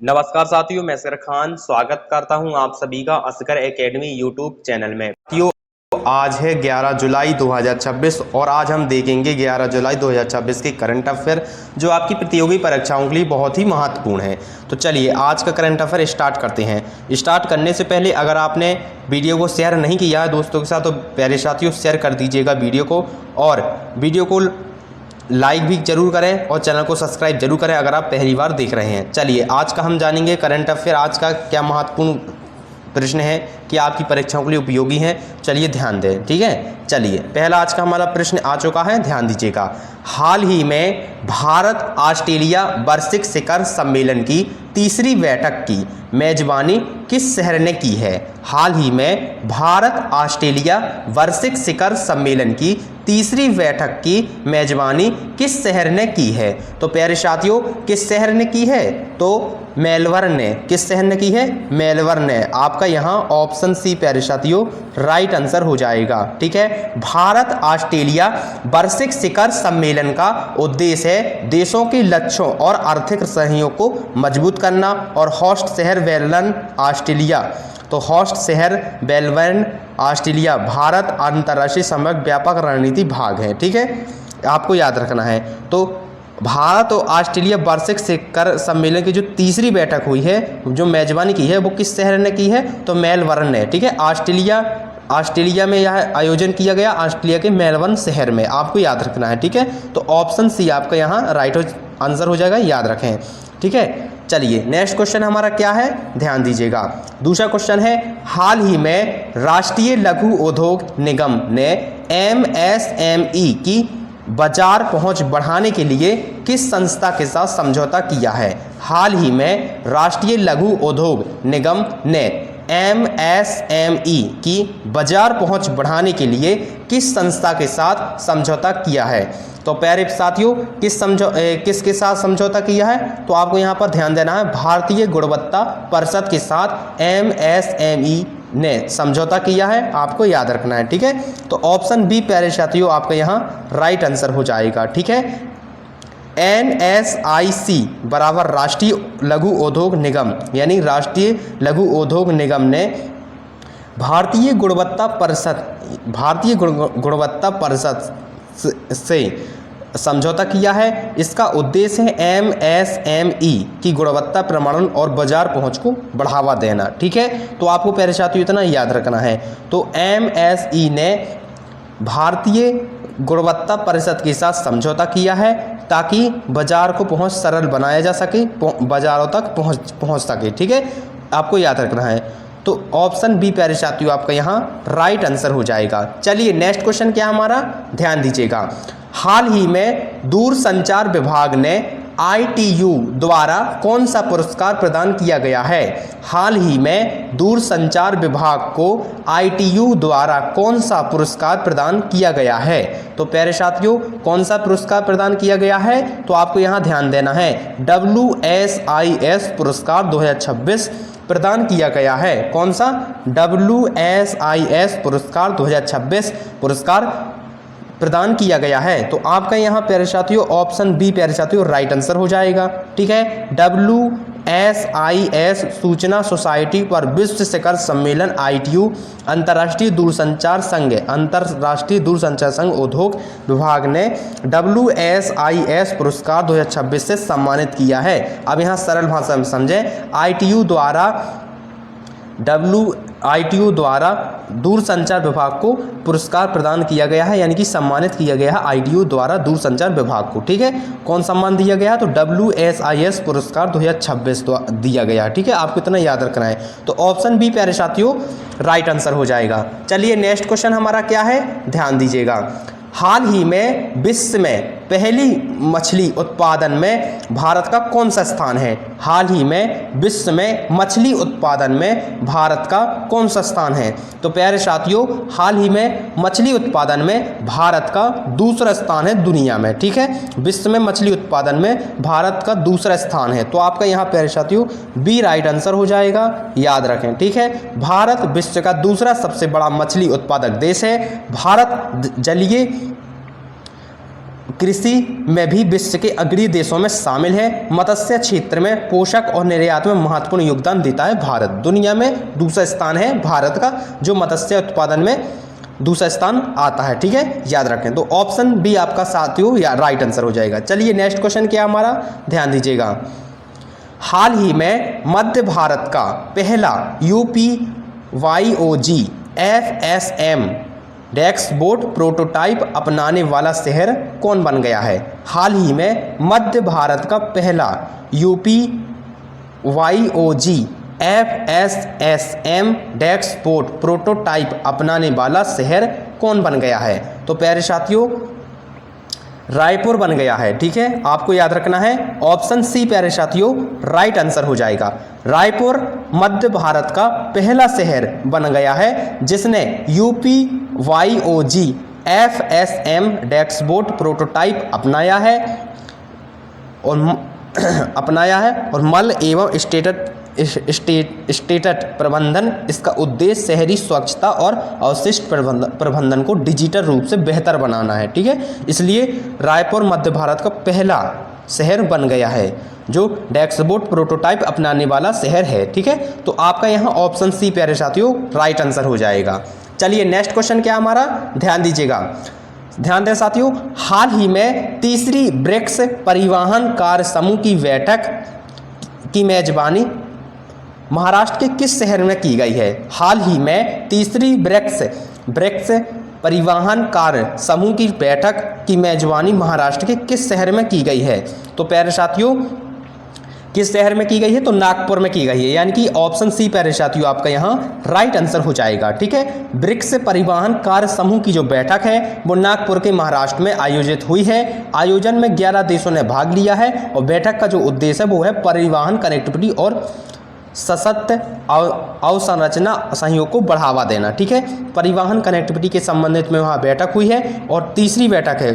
नमस्कार साथियों, मैं असगर खान स्वागत करता हूं आप सभी का असगर एकेडमी यूट्यूब चैनल में। साथियों, आज है 11 जुलाई 2026 और आज हम देखेंगे 11 जुलाई 2026 के करंट अफेयर जो आपकी प्रतियोगी परीक्षाओं के लिए बहुत ही महत्वपूर्ण है। तो चलिए आज का करंट अफेयर स्टार्ट करते हैं। स्टार्ट करने से पहले अगर आपने वीडियो को शेयर नहीं किया है दोस्तों के साथ तो प्यारे साथियों शेयर कर दीजिएगा वीडियो को, और वीडियो को लाइक भी जरूर करें और चैनल को सब्सक्राइब जरूर करें अगर आप पहली बार देख रहे हैं। चलिए आज का हम जानेंगे करंट अफेयर, आज का क्या महत्वपूर्ण प्रश्न है कि आपकी परीक्षाओं के लिए उपयोगी हैं। चलिए ध्यान दें, ठीक है। चलिए पहला आज का हमारा प्रश्न आ चुका है, ध्यान दीजिएगा। हाल ही में भारत ऑस्ट्रेलिया वार्षिक शिखर सम्मेलन की तीसरी बैठक की मेजबानी किस शहर ने की है? हाल ही में भारत ऑस्ट्रेलिया वार्षिक शिखर सम्मेलन की तीसरी बैठक की मेजबानी किस शहर ने की है? तो प्यारे साथियों, किस शहर ने की है? तो मेलबर्न ने। किस शहर ने की है? मेलबर्न ने। आपका यहाँ ऑप्शन सी प्यारे साथियों राइट आंसर हो जाएगा, ठीक है। भारत ऑस्ट्रेलिया वार्षिक शिखर सम्मेलन का उद्देश्य है देशों के लक्ष्यों और आर्थिक सहयोग को मजबूत करना, और होस्ट शहर मेलबर्न ऑस्ट्रेलिया। तो होस्ट शहर मेलबर्न ऑस्ट्रेलिया भारत अंतर्राष्ट्रीय समग्र व्यापक रणनीति भाग है, ठीक है, आपको याद रखना है। तो भारत और ऑस्ट्रेलिया वार्षिक शिखर सम्मेलन की जो तीसरी बैठक हुई है, जो मेजबानी की है, वो किस शहर ने की है? तो मेलबर्न ने, ठीक है। ऑस्ट्रेलिया में यह आयोजन किया गया, ऑस्ट्रेलिया के मेलबर्न शहर में, आपको याद रखना है, ठीक है। तो ऑप्शन सी आपका यहाँ राइट आंसर हो जाएगा, याद रखें, ठीक है। चलिए नेक्स्ट क्वेश्चन हमारा क्या है, ध्यान दीजिएगा। दूसरा क्वेश्चन है, हाल ही में राष्ट्रीय लघु उद्योग निगम ने MSME की बाजार पहुंच बढ़ाने के लिए किस संस्था के साथ समझौता किया है? हाल ही में राष्ट्रीय लघु उद्योग निगम ने MSME की बाजार पहुंच बढ़ाने के लिए किस संस्था के साथ समझौता किया है? तो प्यारे साथियों, किसके साथ समझौता किया है? तो आपको यहाँ पर ध्यान देना है, भारतीय गुणवत्ता परिषद के साथ MSME ने समझौता किया है, आपको याद रखना है, ठीक है। तो ऑप्शन बी प्यारे साथियों आपका यहाँ राइट आंसर हो जाएगा, ठीक है। NSIC बराबर राष्ट्रीय लघु उद्योग निगम, यानी राष्ट्रीय लघु उद्योग निगम ने भारतीय गुणवत्ता परिषद से समझौता किया है। इसका उद्देश्य है MSME की गुणवत्ता प्रमाणन और बाजार पहुंच को बढ़ावा देना, ठीक है। तो आपको प्यारे साथियों इतना याद रखना है। तो MSE ने भारतीय गुणवत्ता परिषद के साथ समझौता किया है ताकि बाजार को पहुंच सरल बनाया जा सके, बाजारों तक पहुंच सके, ठीक है, आपको याद रखना है। तो ऑप्शन बी प्यारे साथियों आपका यहाँ राइट आंसर हो जाएगा। चलिए नेक्स्ट क्वेश्चन क्या हमारा, ध्यान दीजिएगा। हाल ही में दूरसंचार विभाग ने ITU द्वारा कौन सा पुरस्कार प्रदान किया गया है? हाल ही में दूरसंचार विभाग को ITU द्वारा कौन सा पुरस्कार प्रदान किया गया है? तो प्यारे साथियों कौन सा पुरस्कार प्रदान किया गया है? तो आपको यहाँ ध्यान देना है, WSIS पुरस्कार 2026 प्रदान किया गया है। कौन सा? WSIS पुरस्कार 2026 पुरस्कार प्रदान किया गया है। तो आपका यहाँ प्यारे साथियों ऑप्शन बी प्यारे साथियों राइट आंसर हो जाएगा, ठीक है। WSIS सूचना सोसाइटी पर विश्व शिखर सम्मेलन ITU अंतर्राष्ट्रीय दूरसंचार संघ उद्योग विभाग ने WSIS पुरस्कार 2026 से सम्मानित किया है। अब यहाँ सरल भाषा में समझें, ITU द्वारा दूरसंचार विभाग को पुरस्कार प्रदान किया गया है, यानी कि सम्मानित किया गया है ITU द्वारा दूरसंचार विभाग को, ठीक है। कौन सम्मान दिया गया? तो WSIS पुरस्कार 2026 दिया गया, ठीक है, आपको इतना याद रखना है। तो ऑप्शन बी प्यारे साथियों राइट आंसर हो जाएगा। चलिए नेक्स्ट क्वेश्चन हमारा क्या है, ध्यान दीजिएगा। हाल ही में विश्व में पहली मछली उत्पादन में भारत का कौन सा स्थान है? हाल ही में विश्व में मछली उत्पादन में भारत का कौन सा स्थान है? तो प्यारे साथियों हाल ही में मछली उत्पादन में भारत का दूसरा स्थान है दुनिया में, ठीक है। विश्व में मछली उत्पादन में भारत का दूसरा स्थान है। तो आपका यहाँ प्यारे साथियों बी राइट आंसर हो जाएगा, याद रखें, ठीक है। भारत विश्व का दूसरा सबसे बड़ा मछली उत्पादक देश है। भारत जलीय कृषि में भी विश्व के अग्रणी देशों में शामिल है। मत्स्य क्षेत्र में पोषक और निर्यात में महत्वपूर्ण योगदान देता है भारत। दुनिया में दूसरा स्थान है भारत का, जो मत्स्य उत्पादन में दूसरा स्थान आता है। ठीक है, याद रखें। तो ऑप्शन बी आपका साथियों या राइट आंसर हो जाएगा। चलिए नेक्स्ट क्वेश्चन क्या हमारा, ध्यान दीजिएगा। हाल ही में मध्य भारत का पहला UPYOG FSM डैशबोर्ड प्रोटोटाइप अपनाने वाला शहर कौन बन गया है? हाल ही में मध्य भारत का पहला UPYOG FSM डैशबोर्ड प्रोटोटाइप अपनाने वाला शहर कौन बन गया है? तो प्यारे साथियों रायपुर बन गया है। ठीक है, आपको याद रखना है ऑप्शन सी प्यारे साथियों राइट आंसर हो जाएगा। रायपुर मध्य भारत का पहला शहर बन गया है जिसने UPYOG FSM डैशबोर्ड प्रोटोटाइप अपनाया है और मल एवं स्टेट प्रबंधन। इसका उद्देश्य शहरी स्वच्छता और अवशिष्ट प्रबंधन को डिजिटल रूप से बेहतर बनाना है। ठीक है, इसलिए रायपुर मध्य भारत का पहला शहर बन गया है जो डैशबोर्ड प्रोटोटाइप अपनाने वाला शहर है। ठीक है, तो आपका यहाँ ऑप्शन सी प्यारे साथियों राइट आंसर हो जाएगा। चलिए नेक्स्ट क्वेश्चन क्या हमारा, ध्यान दीजिएगा। ध्यान दें साथियों, हाल ही में तीसरी ब्रिक्स परिवहन कार्य समूह की बैठक की मेजबानी महाराष्ट्र के किस शहर में की गई है? हाल ही में तीसरी ब्रिक्स परिवहन कार्य समूह की बैठक की मेजबानी महाराष्ट्र के किस शहर में की गई है? तो प्यारे साथियों किस शहर में की गई है? तो नागपुर में की गई है, यानी कि ऑप्शन सी प्यारे साथियों आपका यहाँ राइट आंसर हो जाएगा। ठीक है, ब्रिक्स परिवहन कार्य समूह की जो बैठक है वो नागपुर के महाराष्ट्र में आयोजित हुई है। आयोजन में 11 देशों ने भाग लिया है और बैठक का जो उद्देश्य है वो है परिवहन कनेक्टिविटी और सशक्त अवसंरचना सहयोग को बढ़ावा देना। ठीक है, परिवहन कनेक्टिविटी के संबंधित में वहाँ बैठक हुई है और तीसरी बैठक है,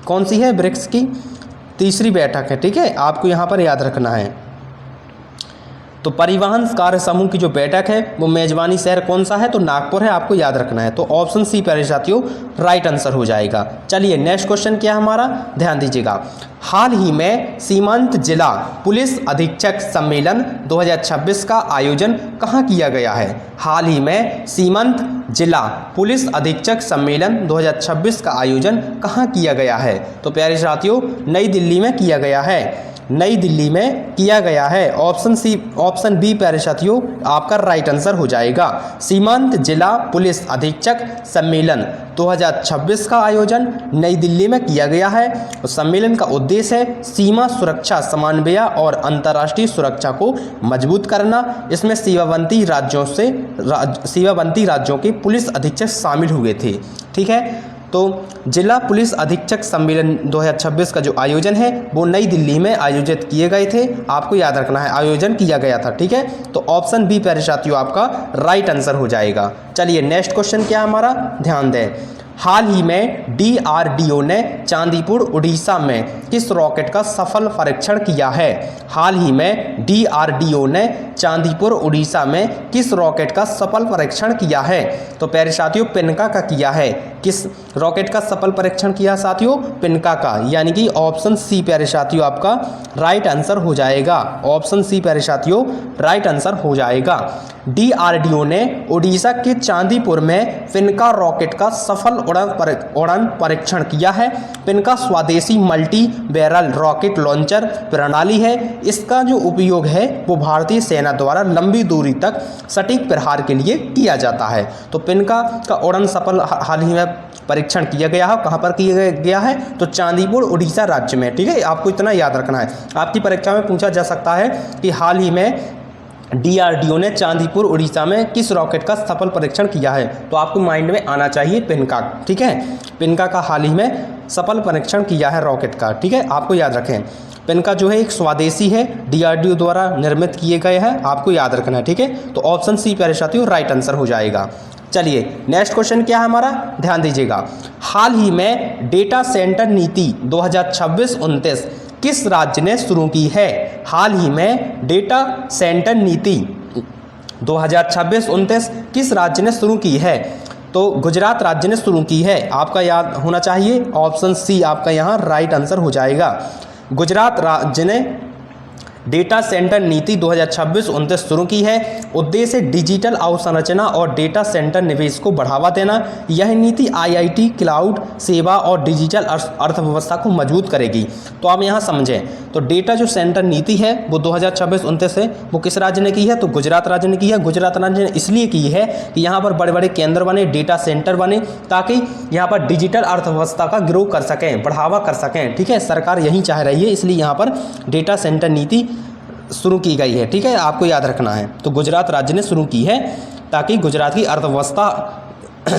कौन सी है? ब्रिक्स की तीसरी बैठक है। ठीक है, आपको यहाँ पर याद रखना है। तो परिवहन कार्य समूह की जो बैठक है वो मेजबानी शहर कौन सा है? तो नागपुर है, आपको याद रखना है। तो ऑप्शन सी प्यारे साथियों राइट आंसर हो जाएगा। चलिए नेक्स्ट क्वेश्चन क्या है हमारा, ध्यान दीजिएगा। हाल ही में सीमांत जिला पुलिस अधीक्षक सम्मेलन 2026 का आयोजन कहाँ किया गया है? हाल ही में सीमांत जिला पुलिस अधीक्षक सम्मेलन 2026 का आयोजन कहाँ किया गया है? तो प्यारे साथियों नई दिल्ली में किया गया है। नई दिल्ली में किया गया है। ऑप्शन बी प्यारे साथियों आपका राइट आंसर हो जाएगा। सीमांत जिला पुलिस अधीक्षक सम्मेलन 2026 का आयोजन नई दिल्ली में किया गया है और सम्मेलन का उद्देश्य है सीमा सुरक्षा समन्वय और अंतर्राष्ट्रीय सुरक्षा को मजबूत करना। इसमें सीमावर्ती राज्यों के पुलिस अधीक्षक शामिल हुए थे। ठीक है, तो जिला पुलिस अधीक्षक सम्मेलन 2026 का जो आयोजन है वो नई दिल्ली में आयोजित किए गए थे, आपको याद रखना है आयोजन किया गया था। ठीक है, तो ऑप्शन बी प्यारे साथियों आपका राइट आंसर हो जाएगा। चलिए नेक्स्ट क्वेश्चन क्या हमारा, ध्यान दें। हाल ही में DRDO ने चांदीपुर उड़ीसा में किस रॉकेट का सफल परीक्षण किया है? हाल ही में DRDO ने चांदीपुर उड़ीसा में किस रॉकेट का सफल परीक्षण किया है? तो प्यारे साथियों पिनका का किया है। किस रॉकेट का सफल परीक्षण किया साथियों? पिनका का, यानी कि ऑप्शन सी प्यारे साथियों आपका राइट आंसर हो जाएगा। ऑप्शन सी प्यारे साथियों राइट आंसर हो जाएगा। DRDO ने उड़ीसा के चांदीपुर में पिनका रॉकेट का सफल उड़ान परीक्षण किया है। पिनका स्वदेशी मल्टी बैरल रॉकेट लॉन्चर प्रणाली है। इसका जो उपयोग है वो भारतीय सेना द्वारा लंबी दूरी तक सटीक प्रहार के लिए किया जाता है। तो पिनका का उड़ान सफल हाल ही में परीक्षण किया गया है। कहाँ पर किया गया है? तो चांदीपुर उड़ीसा राज्य में। ठीक है, आपको इतना याद रखना है। आपकी परीक्षा में पूछा जा सकता है कि हाल ही में DRDO ने चांदीपुर उड़ीसा में किस रॉकेट का सफल परीक्षण किया है, तो आपको माइंड में आना चाहिए पिनका। ठीक है, पिनका का हाल ही में सफल परीक्षण किया है रॉकेट का। ठीक है, आपको याद रखें पिनका जो है एक स्वदेशी है, DRDO द्वारा निर्मित किए गए हैं, आपको याद रखना है। ठीक है, तो ऑप्शन सी प्यारे साथियों राइट आंसर हो जाएगा। चलिए नेक्स्ट क्वेश्चन क्या है हमारा, ध्यान दीजिएगा। हाल ही में डेटा सेंटर नीति 2026-29 किस राज्य ने शुरू की है? हाल ही में डेटा सेंटर नीति 2026-29 किस राज्य ने शुरू की है? तो गुजरात राज्य ने शुरू की है, आपका याद होना चाहिए ऑप्शन सी आपका यहाँ राइट आंसर हो जाएगा। गुजरात राज्य ने डेटा सेंटर नीति 2026-29 शुरू की है। उद्देश्य डिजिटल अवसंरचना और डेटा सेंटर निवेश को बढ़ावा देना। यह नीति आईआईटी, क्लाउड सेवा और डिजिटल अर्थव्यवस्था को मजबूत करेगी। तो आप यहाँ समझें, तो डेटा जो सेंटर नीति है वो 2026-29 है, वो किस राज्य ने की है? तो गुजरात राज्य ने की है। गुजरात राज्य ने इसलिए की है कि यहाँ पर बड़े बड़े केंद्र बने, डेटा सेंटर बने, ताकि यहाँ पर डिजिटल अर्थव्यवस्था का ग्रो कर सकें, बढ़ावा कर सकें। ठीक है, सरकार यही चाह रही है, इसलिए यहाँ पर डेटा सेंटर नीति शुरू की गई है। ठीक है, आपको याद रखना है। तो गुजरात राज्य ने शुरू की है ताकि गुजरात की अर्थव्यवस्था,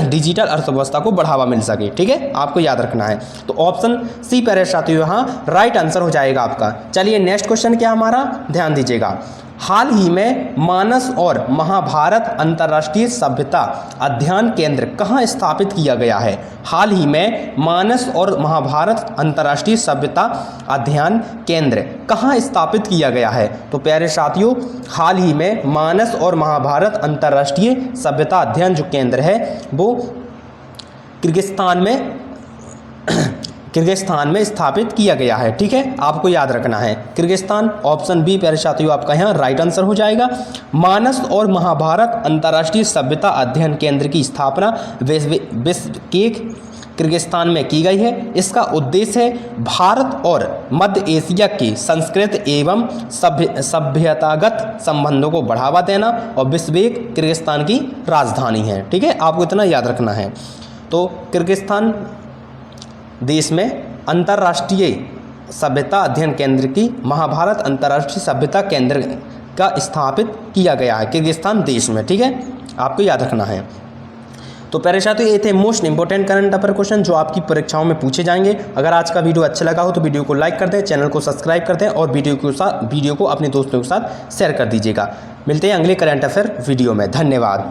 डिजिटल अर्थव्यवस्था को बढ़ावा मिल सके। ठीक है, आपको याद रखना है। तो ऑप्शन सी प्यारे साथियों यहाँ राइट आंसर हो जाएगा आपका। चलिए नेक्स्ट क्वेश्चन क्या हमारा, ध्यान दीजिएगा। हाल ही में मानस और महाभारत अंतर्राष्ट्रीय सभ्यता अध्ययन केंद्र कहाँ स्थापित किया गया है? हाल ही में मानस और महाभारत अंतर्राष्ट्रीय सभ्यता अध्ययन केंद्र कहाँ स्थापित किया गया है? तो प्यारे साथियों, हाल ही में मानस और महाभारत अंतर्राष्ट्रीय सभ्यता अध्ययन जो केंद्र है वो किर्गिस्तान में स्थापित किया गया है। ठीक है, आपको याद रखना है किर्गिस्तान। ऑप्शन बी प्यारे साथियों आपका यहाँ राइट आंसर हो जाएगा। मानस और महाभारत अंतर्राष्ट्रीय सभ्यता अध्ययन केंद्र की स्थापना बिश्केक किर्गिस्तान में की गई है। इसका उद्देश्य है भारत और मध्य एशिया की संस्कृत एवं सभ्यतागत संबंधों को बढ़ावा देना, और बिश्केक किर्गिस्तान की राजधानी है। ठीक है, आपको इतना याद रखना है। तो किर्गिस्तान देश में अंतर्राष्ट्रीय सभ्यता अध्ययन केंद्र की, महाभारत अंतर्राष्ट्रीय सभ्यता केंद्र का स्थापित किया गया है किर्गिस्तान देश में। ठीक है, आपको याद रखना है। तो प्यारे साथियों, ये थे most important current affair question जो आपकी परीक्षाओं में पूछे जाएंगे। अगर आज का वीडियो अच्छा लगा हो तो वीडियो को लाइक कर दें, चैनल को सब्सक्राइब कर दें और वीडियो को अपने दोस्तों के साथ शेयर कर दीजिएगा। मिलते हैं अगले करंट अफेयर वीडियो में। धन्यवाद।